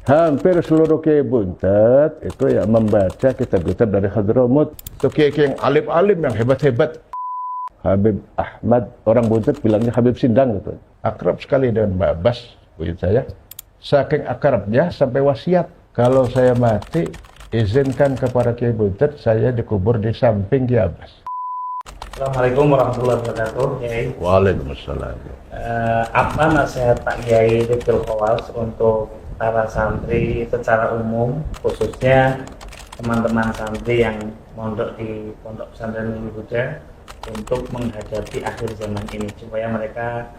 Hampir seluruh Kiai Buntet itu ya membaca kitab-kitab dari Hadramut. Itu Kiai yang alim-alim yang hebat-hebat. Habib Ahmad, orang Buntet bilangnya Habib Sindang gitu. Akrab sekali dengan Mbak Abbas, buyut saya. Saking akrabnya sampai wasiat. Kalau saya mati, izinkan kepada Kiai Buntet saya dikubur di samping Kiai Abbas. Assalamualaikum warahmatullahi wabarakatuh, Kiai. Waalaikumsalam. Apa nasihat Pak Kiai Rifdul Khawas untuk para santri secara umum, khususnya teman-teman santri yang mondok di Pondok Pesantren Nurul Huda untuk menghadapi akhir zaman ini supaya mereka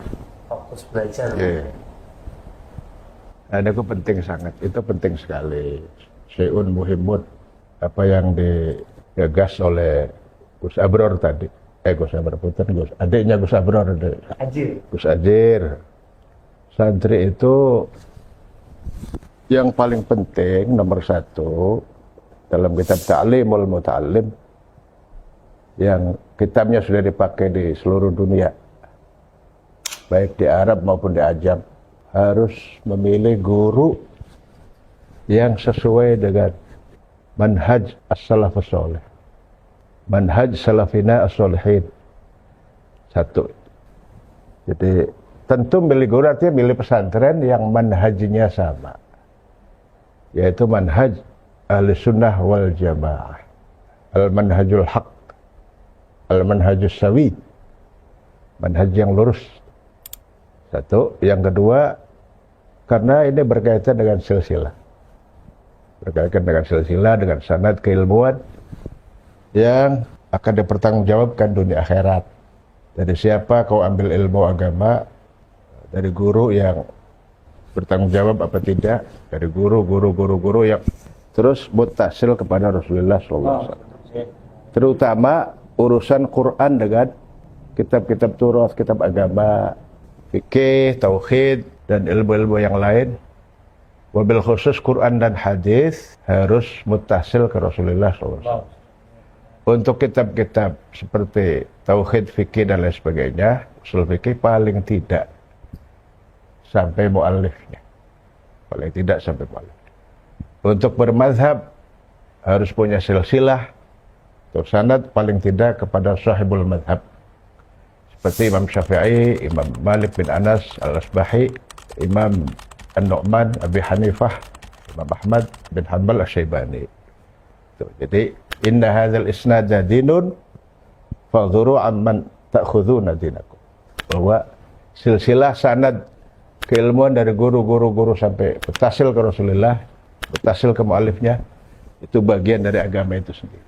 fokus belajar? Nah, itu penting sangat, itu penting sekali. Syai'un muhimun, apa yang digagas oleh Gus Abror tadi. Gus Abror Putra, adiknya Gus Abror, Gus Ajir. Santri itu yang paling penting nomor satu dalam kitab Ta'limul Muta'allim yang kitabnya sudah dipakai di seluruh dunia, baik di Arab maupun di Ajam, harus memilih guru yang sesuai dengan manhaj as-salafus salih, manhaj salafina as-salihin. Satu. Jadi tentu milih guru artinya milih pesantren yang manhajnya sama, yaitu manhaj Ahlussunnah wal Jamaah, al-manhajul haq, al-manhajus sawi, manhaj yang lurus. Satu. Yang kedua, karena ini berkaitan dengan silsilah, berkaitan dengan silsilah, dengan sanad keilmuan yang akan dipertanggungjawabkan dunia akhirat. Dari siapa kau ambil ilmu agama? Dari guru yang bertanggung jawab apa tidak? Dari guru yang terus muttasil kepada Rasulullah SAW. Terutama urusan Quran dengan kitab-kitab Turath, kitab agama, fikih, tauhid, dan ilmu-ilmu yang lain. Wabil khusus Quran dan hadis harus muttasil ke Rasulullah SAW. Untuk kitab-kitab seperti tauhid, fikih, dan lain sebagainya, usul fikih paling tidak sampai mu'allifnya. Paling tidak sampai mu'allifnya. Untuk bermadhab harus punya silsilah atau sanad paling tidak kepada sahibul madhab. Seperti Imam Syafi'i, Imam Malik bin Anas al-Asbahi, Imam An-Nu'man, Abi Hanifah, Imam Ahmad bin Hanbal al-Syaibani. Jadi, inna hadzal isnada dinun fadhuru amman ta'khuduna dinakum. Bahwa silsilah sanad keilmuan dari guru sampai mutasil ke Rasulullah, mutasil ke mu'alifnya, itu bagian dari agama itu sendiri.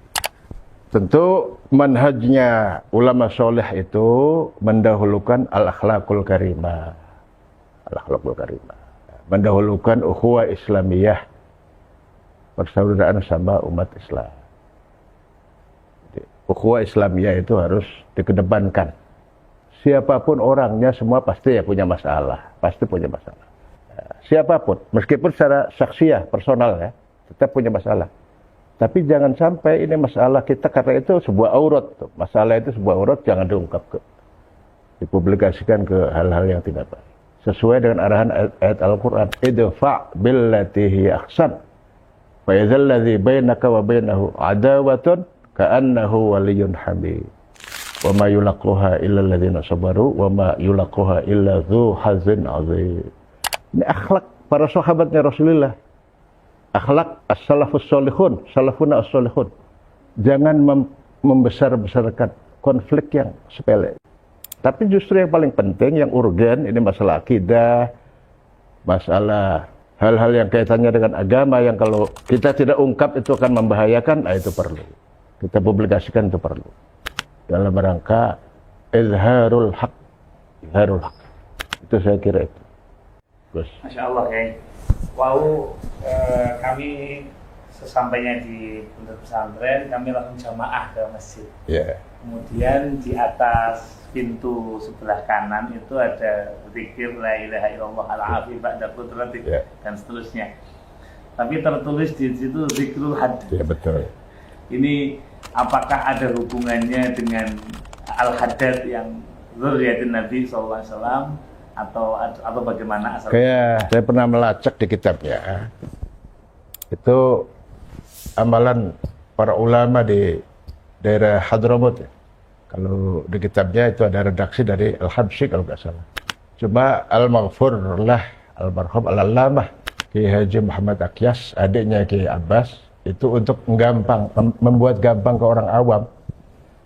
Tentu manhajnya ulama soleh itu mendahulukan al-akhlaqul karimah, al-akhlaqul karimah, mendahulukan ukhuwah Islamiyah, persaudaraan sama umat Islam. Jadi, ukhuwah Islamiyah itu harus dikedepankan. Siapapun orangnya semua pasti ya punya masalah, pasti punya masalah. Siapapun, meskipun secara saksiyah, personal ya, tetap punya masalah. Tapi jangan sampai ini masalah kita karena itu sebuah aurat. Masalah itu sebuah aurat, jangan diungkap dipublikasikan ke hal-hal yang tidak baik. Sesuai dengan arahan ayat Al-Quran, idfa' billati hiya ahsan, fa idzal ladzi bainaka wa bainahu adawatun ka'annahu waliyyun hamid. Wa ma yulaqaha illa alladziina sabaru wa ma yulaqaha illa dzu hazzin 'adzim. Ini akhlak para sahabatnya Rasulullah. Akhlak as-salafus salihun, salafuna as-salihun. Jangan membesar-besarkan konflik yang sepele. Tapi justru yang paling penting, yang urgen, ini masalah akidah, masalah hal-hal yang kaitannya dengan agama yang kalau kita tidak ungkap itu akan membahayakan, itu perlu. Kita publikasikan itu perlu. Dalam rangka izharul haq. Izharul haq. Itu saya kira itu. Terus. Masya Allah, Kiai. Wow, kami sesampainya di Pondok Pesantren, kami langsung jamaah ke masjid. Yeah. Kemudian di atas pintu sebelah kanan itu ada zikir la ilaha illallah al-afi ba'da qudratik dan seterusnya. Tapi tertulis di situ zikrul hadd. Ya, betul. Ini apakah ada hubungannya dengan al-haddad yang dzurriyyatin Nabi SAW, atau bagaimana asal? Kayak saya pernah melacak di kitabnya, itu amalan para ulama di daerah Hadramut. Kalau di kitabnya itu ada redaksi dari Al-Habsyi kalau nggak salah. Cuma Al-Maghfur lah, Al-Marhum Al-Allamah Ki Haji Muhammad Akyas, adiknya Ki Abbas, itu untuk membuat gampang ke orang awam.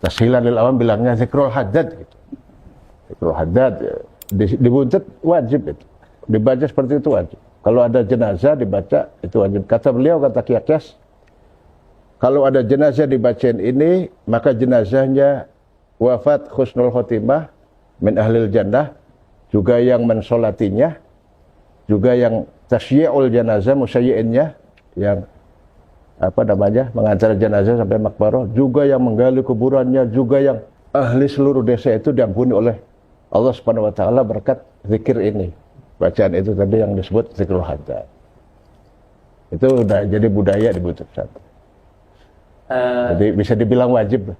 Tashilan lil awam bilangnya zikrul haddad gitu. Zikrul haddad dibuntut wajib itu. Dibaca seperti itu wajib. Kalau ada jenazah dibaca itu wajib. Kata beliau, kata Ki Akyas, kalau ada jenazah dibacain ini, maka jenazahnya wafat husnul khotimah min ahlil jannah, juga yang mensolatinya, juga yang tasyi'ul janazah, musayyi'innya, yang mengantar jenazah sampai makbarah, juga yang menggali kuburannya, juga yang ahli seluruh desa itu diampuni oleh Allah Subhanahu wa taala berkat zikir ini. Bacaan itu tadi yang disebut zikrul haddad. Itu udah jadi budaya di Buntut Santri. Jadi bisa dibilang wajib.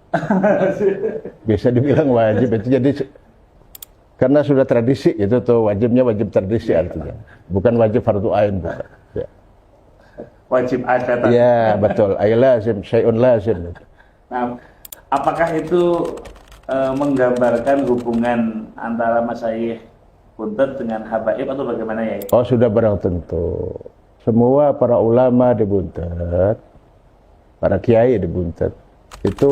Bisa dibilang wajib itu jadi karena sudah tradisi itu tuh, wajibnya wajib tradisi artinya. Bukan wajib fardu ain, bukan. Ya. Wajib ada. Ya, betul. Ay lazim, syai'un lazim. Nah, apakah itu menggambarkan hubungan antara masyayikh Buntut dengan habaib atau bagaimana ya? Oh, sudah barang tentu. Semua para ulama di Buntut, para kiai di Buntut, itu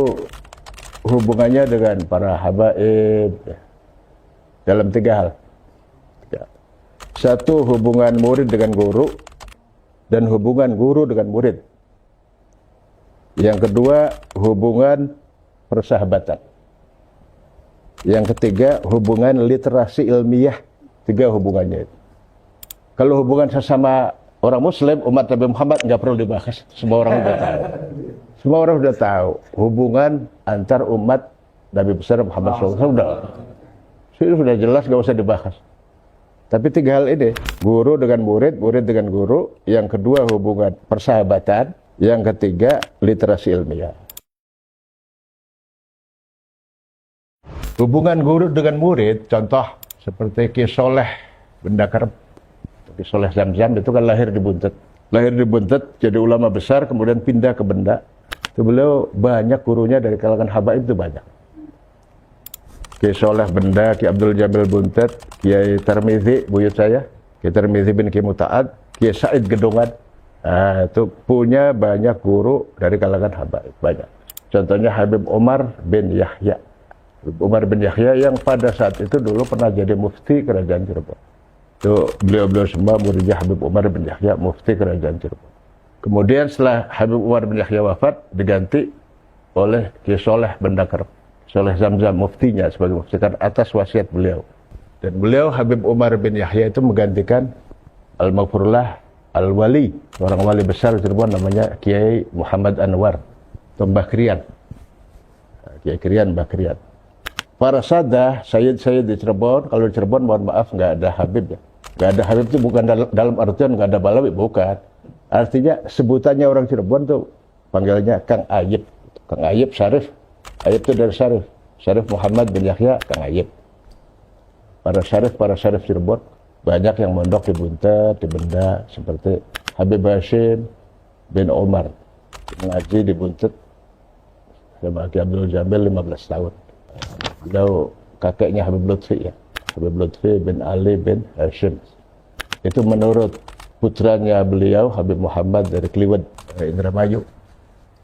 hubungannya dengan para habaib dalam tiga hal. Satu, hubungan murid dengan guru, dan hubungan guru dengan murid. Yang kedua, hubungan persahabatan. Yang ketiga, hubungan literasi ilmiah. Tiga hubungannya itu. Kalau hubungan sesama orang Muslim, umat Nabi Muhammad, nggak perlu dibahas. Semua orang sudah tahu. Semua orang sudah tahu hubungan antar umat Nabi besar Muhammad SAW. Sudah jelas, nggak usah dibahas. Tapi tiga hal ini, guru dengan murid, murid dengan guru. Yang kedua, hubungan persahabatan. Yang ketiga, literasi ilmiah. Hubungan guru dengan murid, contoh seperti Ki Soleh Benda Kerep, Ki Soleh Zamzam, itu kan lahir di Buntut. Lahir di Buntut, jadi ulama besar, kemudian pindah ke Benda. Itu beliau banyak gurunya dari kalangan habaib itu banyak. Ki Soleh Benda, Ki Abdul Jamil Buntut, Kiai Tirmizi, buyut saya, Kiai Tirmizi bin Ki Muta'ad, Kiai Said Gedongan. Nah, itu punya banyak guru dari kalangan habaib, banyak. Contohnya Habib Umar bin Yahya. Habib Umar bin Yahya yang pada saat itu dulu pernah jadi mufti Kerajaan Cirebon. Itu beliau-beliau semua muridnya Habib Umar bin Yahya, mufti Kerajaan Cirebon. Kemudian setelah Habib Umar bin Yahya wafat, diganti oleh Ki Soleh Benda Kerep. Soleh Zamzam, muftinya sebagai mufti atas wasiat beliau. Dan beliau Habib Umar bin Yahya itu menggantikan Al-Maghfurullah Al-Wali, orang wali besar Cirebon namanya Kiai Muhammad Anwar atau Mbah Krian. Kiai Krian, Mbah Krian. Para sadah, Sayyid-Sayyid di Cirebon, kalau di Cirebon mohon maaf nggak ada Habib ya. Nggak ada Habib itu bukan dalam artian nggak ada Balawi, bukan. Artinya sebutannya orang Cirebon tuh panggilnya Kang Ayib. Kang Ayib Syarif. Ayib itu dari Syarif. Syarif Muhammad bin Yahya, Kang Ayib. Para Syarif Cirebon banyak yang mondok di Buntut, di Benda, seperti Habib Hashim bin Omar. Mengaji di Buntut sama Ki Abdul Jamil 15 tahun. Beliau kakeknya Habib Lutfi ya. Habib Lutfi bin Ali bin Hashim. Itu menurut putranya beliau Habib Muhammad dari Kliwed, Indramayu.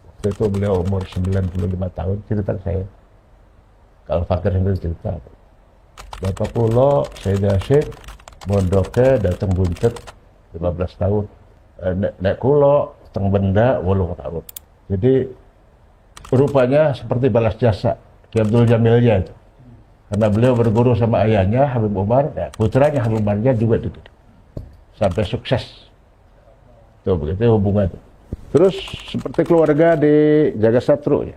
Waktu itu beliau umur 95 tahun, cerita saya. Kalau Fakir sendiri cerita. Bapak kulo, Sayyid Hashim, mondoknya datang Buntut 15 tahun. Nek kulo, teng Benda 8 tahun. Jadi rupanya seperti balas jasa Ki Abdul Jamilnya itu. Karena beliau berguru sama ayahnya Habib Umar, ya, putranya Habib Umarnya juga itu. Sampai sukses. Tuh begitu hubungan. Terus seperti keluarga di Jagasatru ya.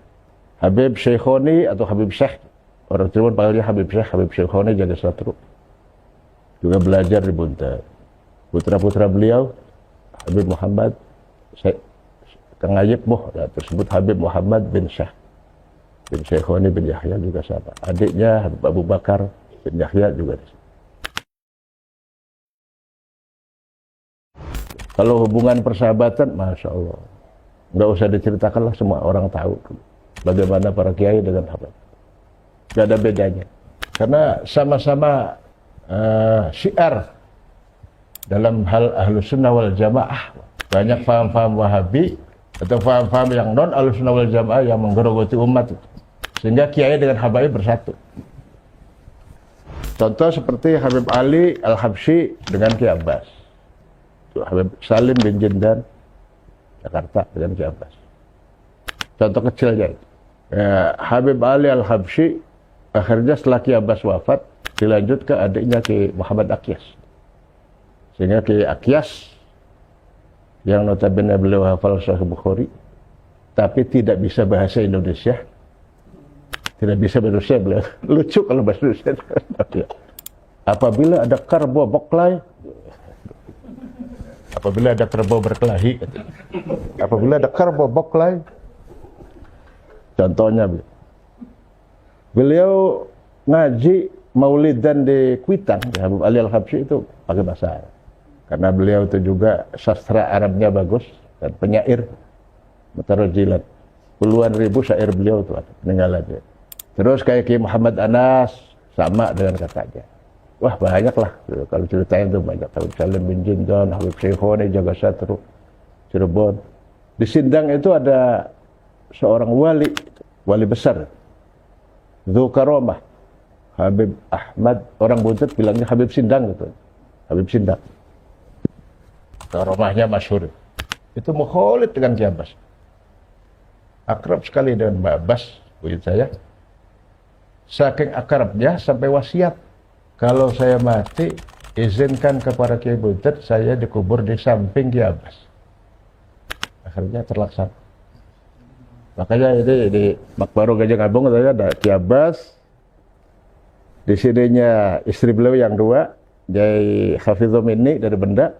Habib Syekhoni atau Habib Syekh. Orang Cirebon panggilnya Habib Syekh, Habib Syekhoni Jagasatru. Juga belajar di Buntut. Putra-putra beliau Habib Muhammad Kang Ayib tersebut Habib Muhammad bin Syekh. Bin Syekhoni bin Yahya juga sama. Adiknya Habib Abu Bakar bin Yahya juga Kalau hubungan persahabatan, Masya Allah, nggak usah diceritakan lah, semua orang tahu bagaimana para kiai dengan Habib. Nggak ada bedanya. Karena sama-sama syiar dalam hal Ahlus Sunnah wal Jamaah. Banyak paham-paham Wahabi atau paham-paham yang non Ahlus Sunnah wal Jamaah yang menggerogoti umat. Sehingga kiai dengan Habaib bersatu. Contoh seperti Habib Ali Al-Habsyi dengan Ki Abbas. Habib Salim bin Jindan Jakarta dengan Ki Abbas. Contoh kecilnya itu. Habib Ali Al-Habsyi akhirnya setelah Ki Abbas wafat dilanjut ke adiknya Ki Muhammad Akyas. Sehingga Ki Akyas yang notabene beliau hafal Sahih Bukhari tapi tidak bisa bahasa Indonesia. Tidak bisa bahasa Indonesia beliau. Lucu kalau bahasa Indonesia. Apabila ada karbo boklai, apabila ada kerbau berkelahi, apabila ada kerbau boklai, contohnya beliau ngaji maulidan di Kuitang, di Habib Ali Al-Habsyi itu pakai bahasa Arab. Karena beliau itu juga sastra Arabnya bagus dan penyair mutarajilat. Puluhan ribu syair beliau itu ada peninggalannya. Terus kayak Ki Muhammad Anas sama dengan katanya. Wah banyak lah, kalau ceritain itu banyak. Habib Salim bin Jindan, Habib Syekhone, Jaga Satru, Cirebon. Di Sindang itu ada seorang wali besar, Dzulkaromah, Habib Ahmad, orang Buntut bilangnya Habib Sindang gitu. Habib Sindang. Karomahnya masyhur. Itu mukholid dengan Ki Abbas. Akrab sekali dengan Mbak Abbas, buyut saya. Saking akrabnya sampai wasiat. Kalau saya mati, izinkan kepada Kiai Buntut saya dikubur di samping Ki Abbas. Akhirnya terlaksana. Makanya ini di Makbaro Gajah Ngabung saya ada Ki Abbas. Di sininya istri beliau yang dua, Jai Hafizum ini dari Benda.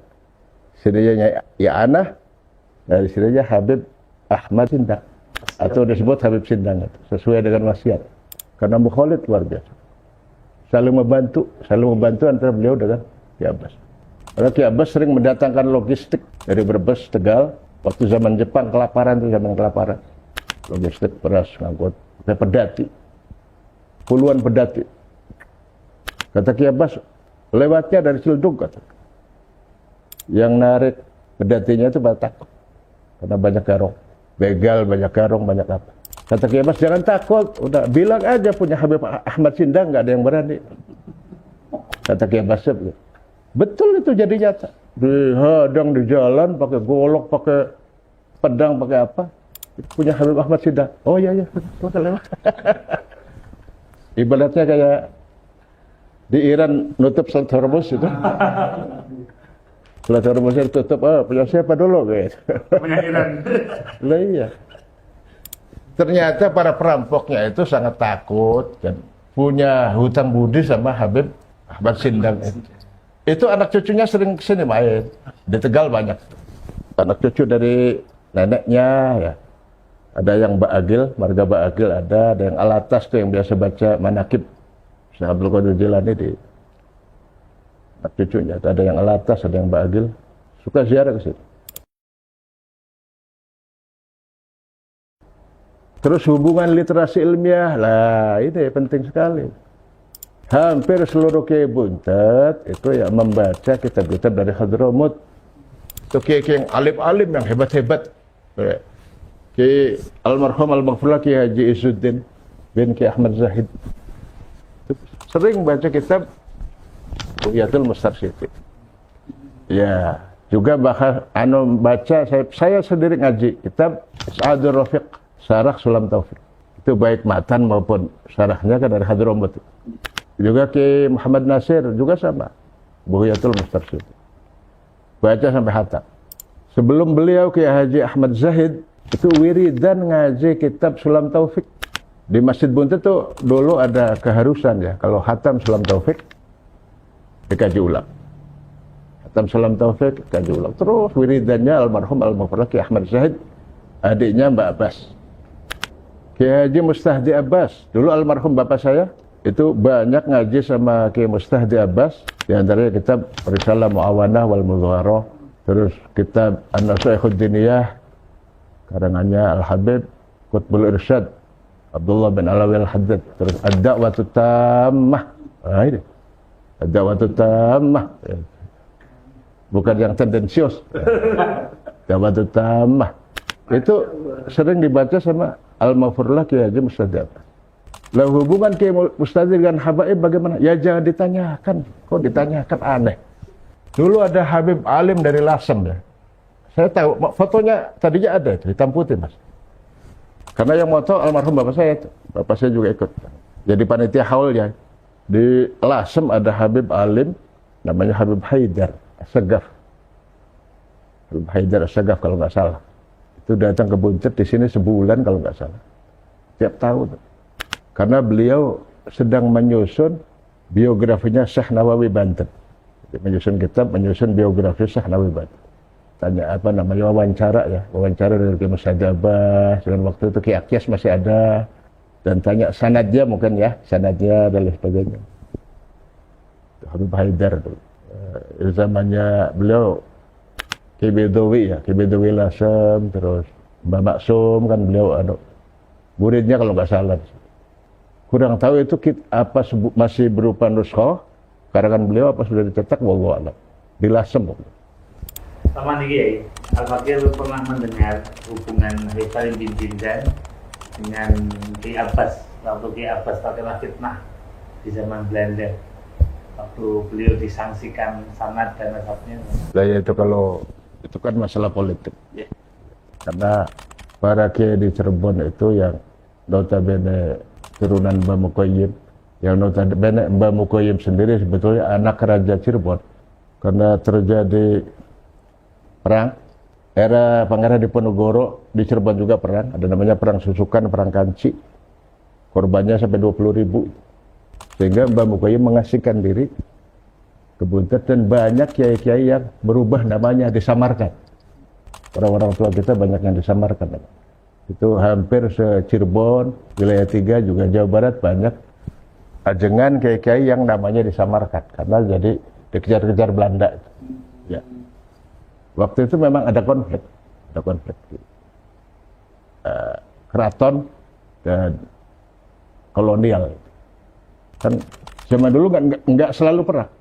Sininya Ya Ana. Dari sininya Habib Ahmad Sindang. Atau disebut Habib Sindang. Sesuai dengan wasiat. Karena mukholid luar biasa. Saling membantu antara beliau dengan Ki Abbas. Karena Ki Abbas sering mendatangkan logistik dari Brebes, Tegal. Waktu zaman Jepang kelaparan itu zaman kelaparan. Logistik beras ngangkut pedati. Puluhan pedati. Kata Ki Abbas, lewatnya dari Cildung kata. Yang narik pedatinya itu Batak. Karena banyak garong. Begal, banyak garong, banyak apa. Kata Ki Abbas, jangan takut, udah bilang aja punya Habib Ahmad Sindang, nggak ada yang berani. Kata Ki Abbas, betul itu jadi nyata. Dihadang di jalan, pakai golok, pakai pedang, pakai apa. Punya Habib Ahmad Sindang. Oh iya, lewat. Ibaratnya kayak di Iran nutup Salat Hormuz itu. Salat Hormuznya tutup, punya siapa dulu gitu. Punya Iran. Lah iya. Ternyata para perampoknya itu sangat takut dan punya hutang budi sama Habib Ahmad Sindang. Itu anak cucunya sering kesini main. Di Tegal banyak. Anak cucu dari neneknya ya. Ada yang Ba'agil, marga Ba'agil ada yang Alatas tuh yang biasa baca manakib. Syekh Abdul Qadir Jilani di anak cucunya. Ada yang Alatas, ada yang Ba'agil. Suka ziarah ke situ. Terus hubungan literasi ilmiah, lah ini penting sekali. Hampir seluruh Kiai Buntut itu ya membaca kitab-kitab dari Hadramut. Itu Kiai yang alim-alim yang hebat-hebat. Kiai almarhum al-Maghfurlah Kiai Haji Izzuddin bin Kiai Ahmad Zahid. Itu sering baca kitab Buyatul Mustarsyid. Ya, juga baca saya sendiri ngaji kitab Sa'adur Rafiq. Syarah Sulam Taufik. Itu baik matan maupun syarahnya kan dari Hadramut. Juga Ki Muhammad Nasir juga sama. Buhyatul Mustarsyid. Baca sampai hatam. Sebelum beliau Ki Haji Ahmad Zahid itu wiridan ngaji kitab Sulam Taufik. Di Masjid Buntut itu dulu ada keharusan ya. Kalau hatam Sulam Taufik dikaji ulang. Hatam Sulam Taufik dikaji ulang. Terus wiridannya almarhum al-Maghfurlah Ki Ahmad Zahid, adiknya Mbak Abbas. Kiai Haji Mustahdi Abbas, dulu almarhum bapak saya, itu banyak ngaji sama Kiai Mustahdi Abbas, di antaranya kitab Risalah Mu'awanah wal Mudhawarah, Terus kitab An-Nasihatul Diniyah karangannya Al-Habib Qutbul Irsyad Abdullah bin Alawi Al-Haddad. Terus Ad-Da'watut Tammah. Nah ini. Ad-Da'watut Tammah. Bukan yang tendensius. Da'watut Tammah. Itu sering dibaca sama Al-Mafurlah Kiai Haji Mustadi Abbas. Lah hubungan Kiai Mustadi dengan habaib bagaimana? Ya jangan ditanyakan. Kok ditanyakan aneh. Dulu ada Habib Alim dari Lasem ya. Saya tahu fotonya tadinya ada itu, hitam putih Mas. Karena yang moto almarhum bapak saya itu. Bapak saya juga ikut. Jadi panitia haulnya. Di Lasem ada Habib Alim namanya Habib Haidar As-Sagaf. Habib Haidar As-Sagaf kalau nggak salah. Itu datang ke Buncit di sini sebulan kalau nggak salah. Tiap tahun. Karena beliau sedang menyusun biografinya Syekh Nawawi Banten. Menyusun kitab, menyusun biografi Syekh Nawawi Banten. Tanya apa namanya wawancara ya, wawancara dari Kiai Mustadi Abbas. Dan waktu itu Ki Akyas masih ada. Dan tanya sanadnya mungkin ya, sanadnya dan lain sebagainya. Habib Haidar tuh. Zamannya beliau Ki Bedowi ya, Ki Bedowi Lasem, terus Mbak Maksum kan beliau muridnya kalau nggak salah. Kurang tahu itu apa masih berupa nuskhoh karangan beliau apa sudah dicetak wallahu a'lam. Di Lasem. Sama nih Kiai, Al-Fakir pernah mendengar hubungan Habib Salim bin Jindan dengan Ki Abbas waktu Ki Abbas terkena fitnah di zaman Belanda waktu beliau disangsikan sanad dan nasabnya. Nah ya itu kalau itu kan masalah politik. Yeah. Karena para kiai di Cirebon itu yang notabene turunan Mbah Mukoyim, yang notabene Mbah Mukoyim sendiri sebetulnya anak Raja Cirebon. Karena terjadi perang, era Pangeran Diponegoro di Cirebon juga perang, ada namanya perang Susukan, perang Kanci. Korbannya sampai 20.000. Sehingga Mbah Mukoyim mengasingkan diri ke Buntet dan banyak kiai-kiai yang berubah namanya, disamarkan. Orang-orang tua kita banyak yang disamarkan. Itu hampir se-Cirebon, wilayah 3 juga Jawa Barat banyak ajengan kiai-kiai yang namanya disamarkan karena jadi dikejar-kejar Belanda. Ya. Waktu itu memang ada konflik keraton dan kolonial. Kan zaman dulu nggak selalu perang.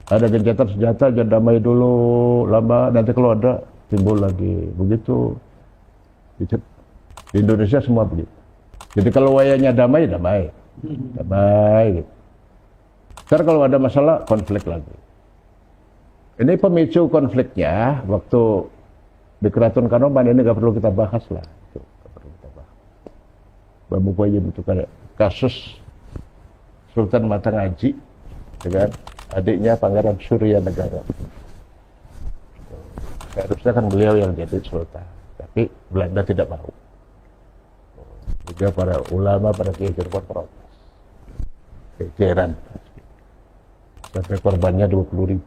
Ada gencatan senjata, jangan damai dulu, lama nanti kalau ada timbul lagi. Begitu. Di Indonesia semua begitu. Jadi kalau wayanya damai. Gitu. Ntar kalau ada masalah, konflik lagi. Ini pemicu konfliknya waktu di Keraton Kanoman ini nggak perlu kita bahas lah. Nggak perlu kita bahas. Mbah Mukoyim itu kayak kasus Sultan Matangaji dengan adiknya Pangeran Surya Negara. Seharusnya kan beliau yang jadi sultan, tapi Belanda tidak mau. Juga para ulama, para kiai Cirebon protes. Keceran. Sampai korbannya 20.000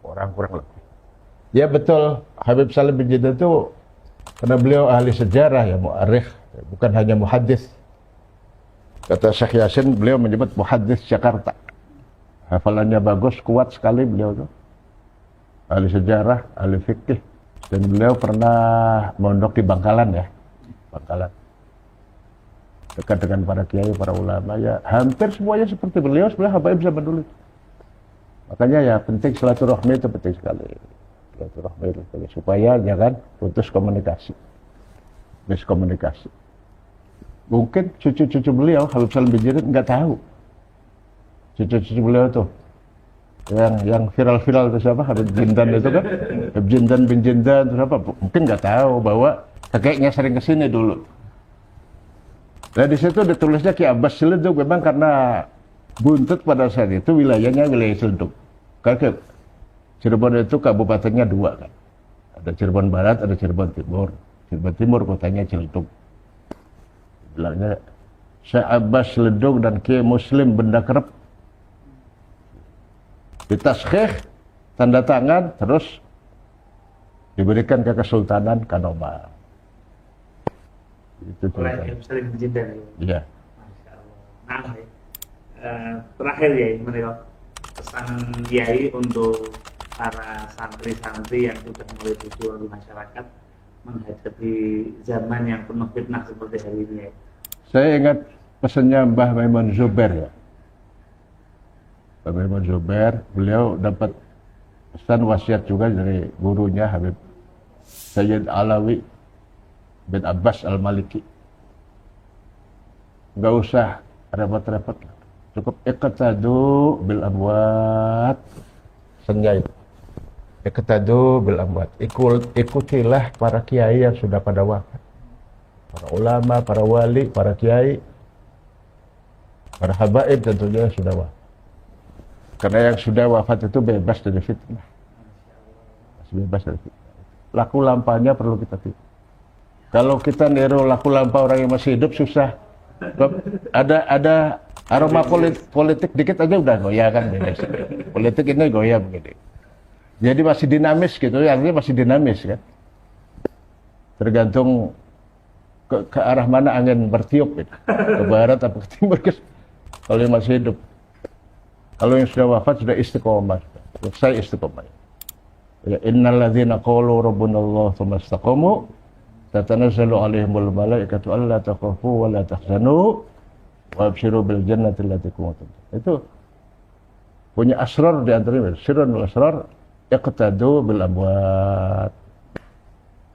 orang kurang lebih. Ya betul, Habib Salim bin Jindan itu karena beliau ahli sejarah ya, mu'arikh, bukan hanya muhaddis. Kata Syekh Yasin, beliau menyebut muhaddis Jakarta. Hafalannya bagus, kuat sekali beliau itu. Ahli sejarah, ahli fikih. Dan beliau pernah mondok di Bangkalan ya. Bangkalan. Dekat dengan para kiai, para ulama ya. Hampir semuanya seperti beliau, sebenarnya habaib zaman dulu. Makanya ya penting silaturahmi itu penting sekali. Silaturahmi itu penting. Supaya jangan putus komunikasi. Miskomunikasi. Mungkin cucu-cucu beliau, Habib Salim bin Jindan nggak tahu. Cucu-cucu beliau tuh yang viral-viral itu siapa? Habib Jindan itu kan? Habib Jindan bin Jindan itu siapa? Mungkin nggak tahu bahwa kakeknya sering kesini dulu. Nah di situ ditulisnya Ki Abbas Ciledug memang karena Buntut pada saat itu wilayahnya wilayah Ciledug. Karena Cirebon itu kabupatennya 2 kan. Ada Cirebon Barat, ada Cirebon Timur. Cirebon Timur kotanya Ciledug. Bilangnya Syekh Abbas Ciledug dan Kiai Muslim Benda Kerep ditaskhih, tanda tangan, terus diberikan ke Kesultanan Kanoman. Itu Oleh Habib Salim bin Jindan. Iya. Masya Allah. Nah, terakhir ya, menurut pesan Kiai untuk para santri-santri yang sudah mulai dijual di masyarakat menghadapi zaman yang penuh fitnah seperti hari ini ya. Saya ingat pesannya Mbah Maimun Zubair ya. Mbah Maimun Zubair, beliau dapat pesan wasiat juga dari gurunya Habib Sayyid Alawi bin Abbas Al-Maliki. Nggak usah repot-repot, cukup iqtadu bil amwat. Pesannya itu. Iqtadu bil amwat. Ikutilah para kiai yang sudah pada wafat. Para ulama, para wali, para kiai, para habaib tentunya sudah wafat. Karena yang sudah wafat itu bebas dari fitnah. Masih bebas dari fitnah. Laku lampanya perlu kita tiru. Kalau kita niru laku lampau orang yang masih hidup susah. Ada aroma politik dikit aja udah goyah kan. Politik ini goyah begini. Jadi masih dinamis gitu, artinya masih dinamis kan. Tergantung ke arah mana angin bertiup gitu. Ke barat atau ke timur kalau yang masih hidup. Kalau yang sudah wafat sudah istiqomah. Saya istiqomah. Ya, innal ladzina qalu rabbunallahu tsumma istaqamu tatanazzalu alaihimul malaikatu alla takhafu wa la tahzanu wa abshiru bil jannati allati kuntum. Itu punya asrar di antaranya, sirrun wal asrar iqtadu bil amwat.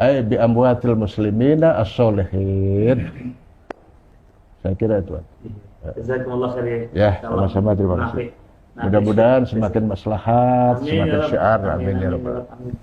Ay bi amwatil muslimina as-solihin. Saya kira itu. Jazakumullah khair Ya, sama-sama terima kasih. Mudah-mudahan semakin maslahat, semakin syiar. Amin ya rabbal alamin.